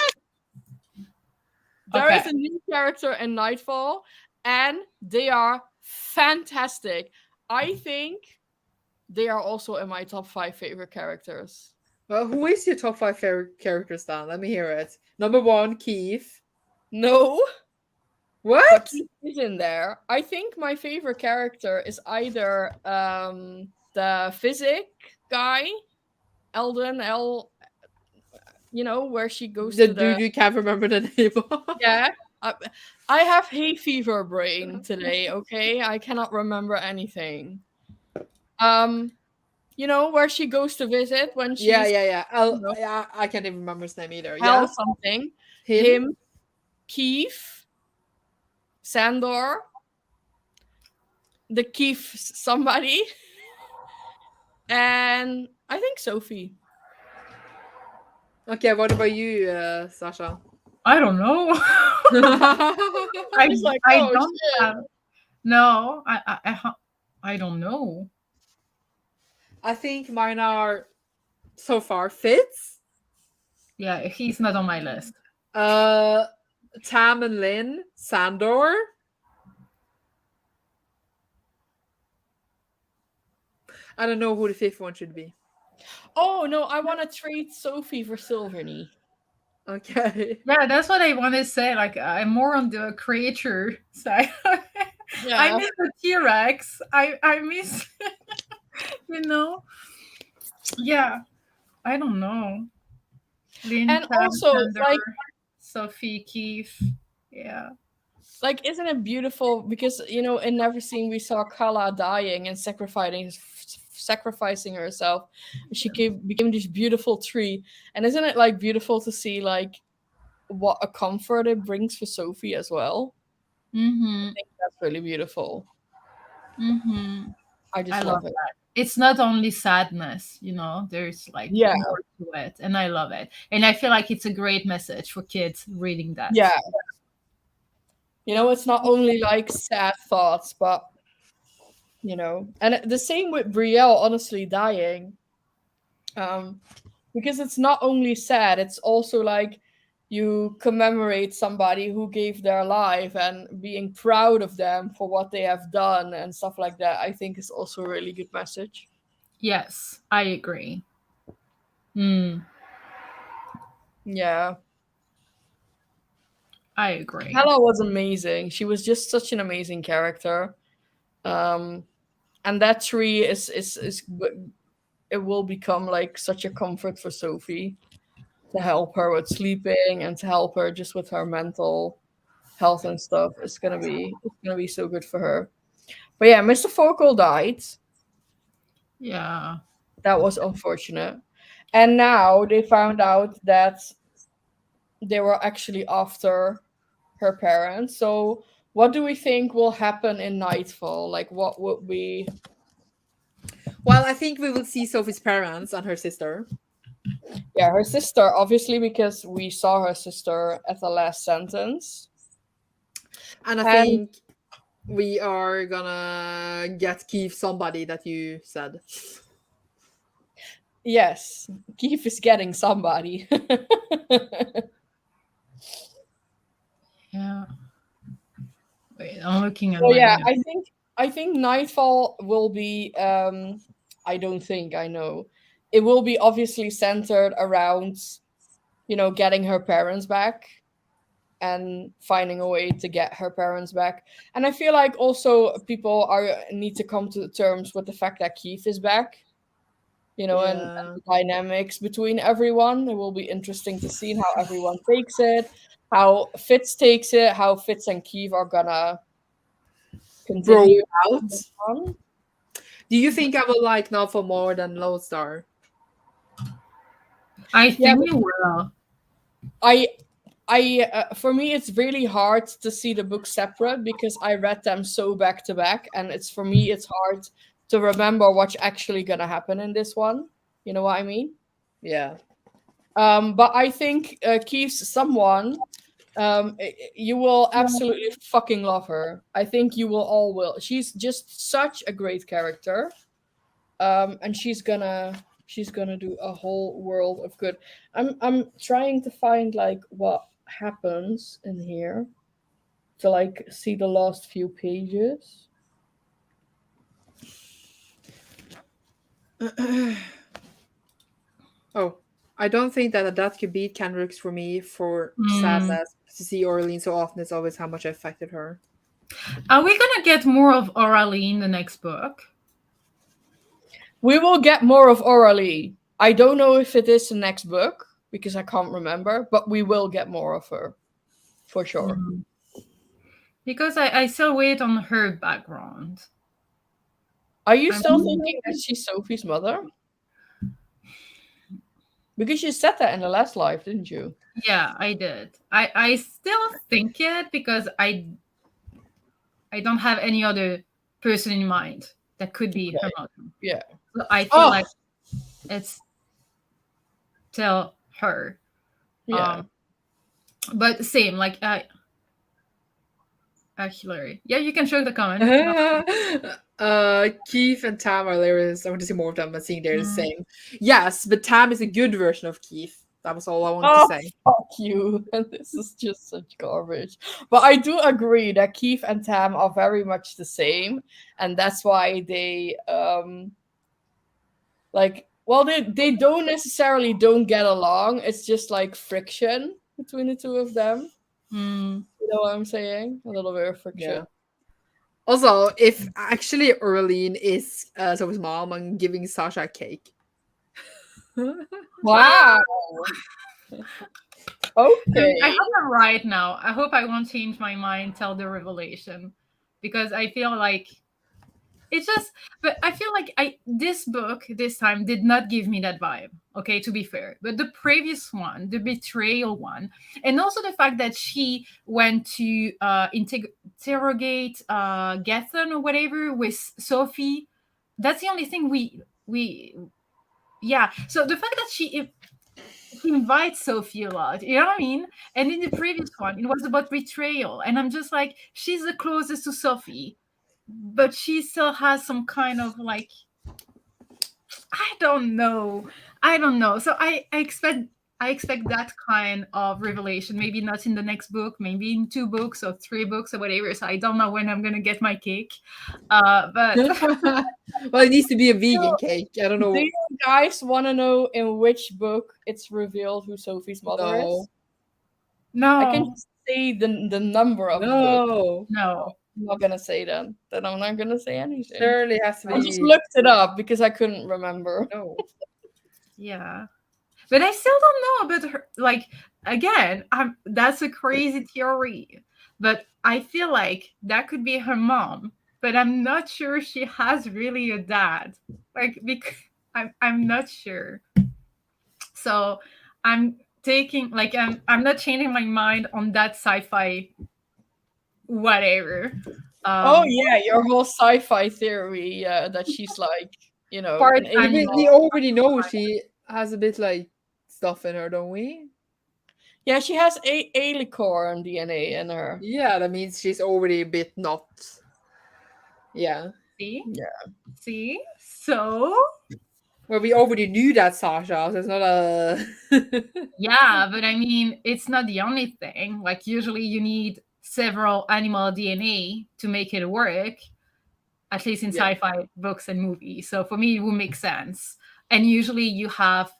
There is a new character in Nightfall, and they are fantastic. I think they are also in my top 5 favorite characters. Well, who is your top 5 favorite characters, Dan? Let me hear it. Number 1, Keith. No. What? But Keith is in there. I think my favorite character is either the physic guy, Eldon, you know, where she goes The to dude you can't remember the name of. Yeah. I have hay fever brain today, okay? I cannot remember anything. You know, where she goes to visit when she's... Yeah. I can't even remember his name either. Yeah. Something. Him, Keith, Sandor, the Keith somebody, and I think Sophie. Okay, what about you, Sasha? I don't know. I don't have. No, I don't know. I think mine are so far Fitz. Yeah, he's not on my list. Tam and Lynn, Sandor. I don't know who the 5th one should be. Oh no, I want to trade Sophie for Silverny. Okay. Yeah, that's what I want to say. Like, I'm more on the creature side. Yeah. I miss the T-Rex. I miss, you know. Yeah, I don't know. Lynn, and Tam, also, Sander, like, Sophie, Keith. Yeah. Like, isn't it beautiful? Because, you know, in Neverseen we saw Kala dying and sacrificing herself. She became this beautiful tree. And isn't it like beautiful to see like what a comfort it brings for Sophie as well? Mm-hmm. I think that's really beautiful. Mm-hmm. I love it. That. It's not only sadness, you know, there's like more to it. And I love it. And I feel like it's a great message for kids reading that. Yeah. You know, it's not only like sad thoughts, but, you know, and the same with Brielle, honestly, dying. Because it's not only sad, it's also like you commemorate somebody who gave their life and being proud of them for what they have done and stuff like that, I think is also a really good message. Yes, I agree. Mm, Yeah. I agree. Hella was amazing. She was just such an amazing character. Um and that tree is it will become like such a comfort for Sophie to help her with sleeping and to help her just with her mental health and stuff. It's gonna be so good for her. But yeah, Mr. Forkel died. Yeah. That was unfortunate. And now they found out that they were actually after her parents. So what do we think will happen in Nightfall? Like what would we Well, I think we will see Sophie's parents and her sister. Yeah, her sister, obviously, because we saw her sister at the last sentence. And I And think we are gonna get Keith somebody that you said. yes, Keith is getting somebody. Yeah. Wait, I'm looking at So my yeah, notes. I think Nightfall will be I don't think I know. It will be obviously centered around, getting her parents back and finding a way to get her parents back. And I feel like also people are need to come to terms with the fact that Keith is back, and Yeah. the dynamics between everyone. It will be interesting to see how everyone takes it, how Fitz takes it, how Fitz and Keith are gonna Bro continue out. on. Do you think I will like now for more than Lodestar? I Yeah, think you will. I for me it's really hard to see the books separate because I read them so back to back, and for me it's hard to remember what's actually gonna happen in this one. You know what I mean? Yeah. But I think Keith's someone. You will absolutely fucking love her. I think you will all will. She's just such a great character. And she's gonna do a whole world of good. I'm trying to find like what happens in here to like see the last few pages. Oh, I don't think that could beat Kendrick's for me for Mm. sadness. To see Orlean so often is always how much I affected her. Are we gonna get more of Oralie in the next book? We will get more of Oralie. I don't know if it is the next book because I can't remember, but we will get more of her for sure. Mm. Because I still wait on her background. Are you I'm- still thinking that she's Sophie's mother? Because you said that in the last live, didn't you? Yeah, I did. I still think it because I don't have any other person in mind that could be her Okay. mother. Yeah. So I feel Oh, like it's still her. Yeah. But same, like Hillary. Yeah, you can show the comment. Keith and Tam are hilarious. I want to see more of them, but seeing they're the Mm. same. Yes, but Tam is a good version of Keith. That was all I wanted to Oh, say. fuck you. This is just such garbage. But I do agree that Keith and Tam are very much the same. And that's why they they don't necessarily don't get along. It's just like friction between the two of them. Mm. You know what I'm saying? A little bit of friction. Yeah. Also, if actually Orlean is Sophie's mom, I'm giving Sasha a cake. Wow. Okay. I have it right now. I hope I won't change my mind till the revelation, because I feel like it's just. But I feel like this book this time did not give me that vibe. Okay, to be fair, but the previous one, the betrayal one, and also the fact that she went to interrogate Gethin or whatever with Sophie. That's the only thing we yeah. So the fact that he invites Sophie a lot, you know what I mean? And in the previous one, it was about betrayal. And I'm just like, she's the closest to Sophie, but she still has some kind of like, I don't know. I don't know. So I expect I expect that kind of revelation. Maybe not in the next book, maybe in 2 books or 3 books or whatever. So I don't know when I'm gonna get my cake. But Well, it needs to be a vegan cake. I don't Do know. you guys want to know in which book it's revealed who Sophie's mother is? No. I can no, just say the number of the book. No. no. I'm not gonna say that. Then I'm not gonna say anything. Surely has to I just be. looked it up because I couldn't remember. No. Yeah. But I still don't know about her. Like, again, that's a crazy theory. But I feel like that could be her mom. But I'm not sure she has really a dad. Like, because I'm not sure. So I'm taking, like, I'm not changing my mind on that sci-fi whatever. Oh yeah, your whole sci-fi theory that she's like, Part an alien. animal. We already know she has a bit like stuff in her, don't we? Yeah, she has alicorn DNA in her. Yeah, that means she's already a bit not. Yeah. See? Yeah. See? So Well, we already knew that, Sasha, so it's not a. yeah, but I mean, it's not the only thing. Like, usually you need several animal DNA to make it work, at least in Yeah. sci-fi books and movies. So for me, it would make sense. And usually you have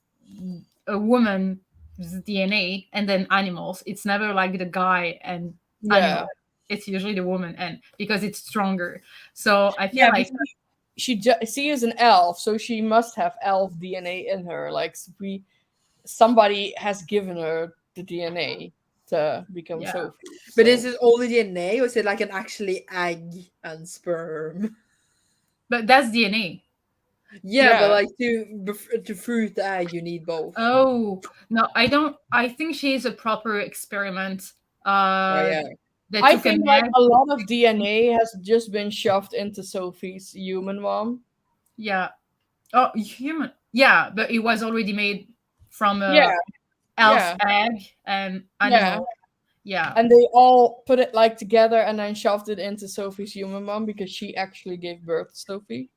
a woman's DNA and then animals. It's never like the guy and animal. It's usually the woman, and because it's stronger. So I feel like because she is an elf, so she must have elf DNA in her. Like somebody has given her the DNA to become Yeah. Sophie. But is it only DNA, or is it like an actually egg and sperm? but that's DNA. Yeah, Yeah. but like to fruit the egg, you need both. Oh no, I don't. I think she is a proper experiment. Oh, yeah. That I took an think like egg. a lot of DNA has just been shoved into Sophie's human mom. Yeah. Oh, human. Yeah, but it was already made from a Yeah. elf Yeah. egg and animal. Yeah. And they all put it like together and then shoved it into Sophie's human mom because she actually gave birth to Sophie.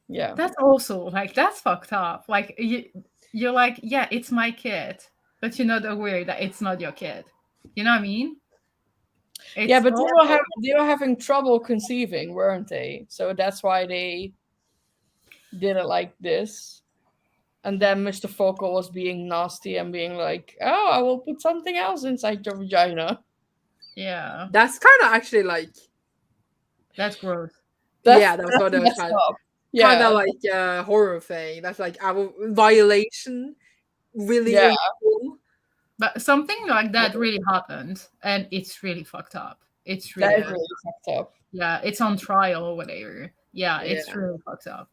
Yeah. That's also like that's fucked up. Like you're like, yeah, it's my kid, but you're not aware that it's not your kid. You know what I mean? Yeah, but they were having trouble conceiving, weren't they? So that's why they did it like this. And then Mr. Focal was being nasty and being like, "Oh, I will put something else inside your vagina." Yeah, That's kind of actually like. that's gross. Yeah, that's what I was messed kind up. kind of like a horror thing. That's like our violation. Really, Yeah. really cool. But something like that really happened, and it's really fucked up. It's really, That is really fucked up. yeah, it's on trial or whatever. Yeah, it's Yeah. really fucked up.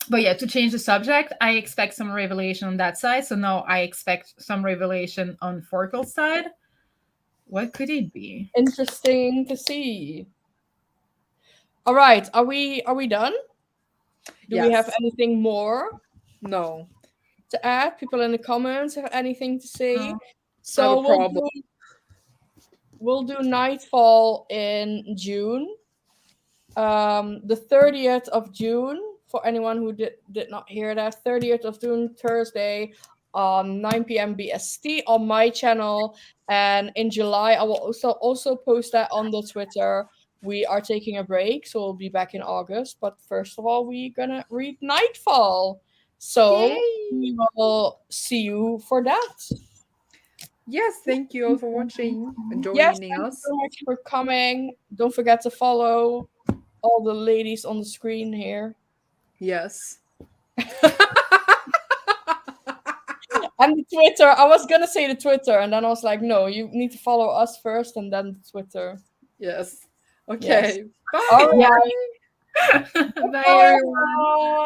But yeah, to change the subject, I expect some revelation on that side. So now I expect some revelation on Forkel's side. What could it be? Interesting to see. All right, are we done? Do we have Yes. anything more No. to add? People in the comments have anything to say? No. So I have a problem. we'll do Nightfall in June. The 30th of June, for anyone who did not hear that, 30th of June, Thursday, 9 p.m. BST on my channel. And in July, I will also post that on the Twitter. We are taking a break, so we'll be back in August. But first of all, we're gonna read Nightfall. So we will see you for that. Yes, thank you all for watching and Yes, joining thank us. you so much for coming. Don't forget to follow all the ladies on the screen here. Yes. And the Twitter. I was gonna say the Twitter, and then I was like, no, you need to follow us first and then the Twitter. Yes. Okay. Yes. Bye. All right. Bye, everyone. Bye.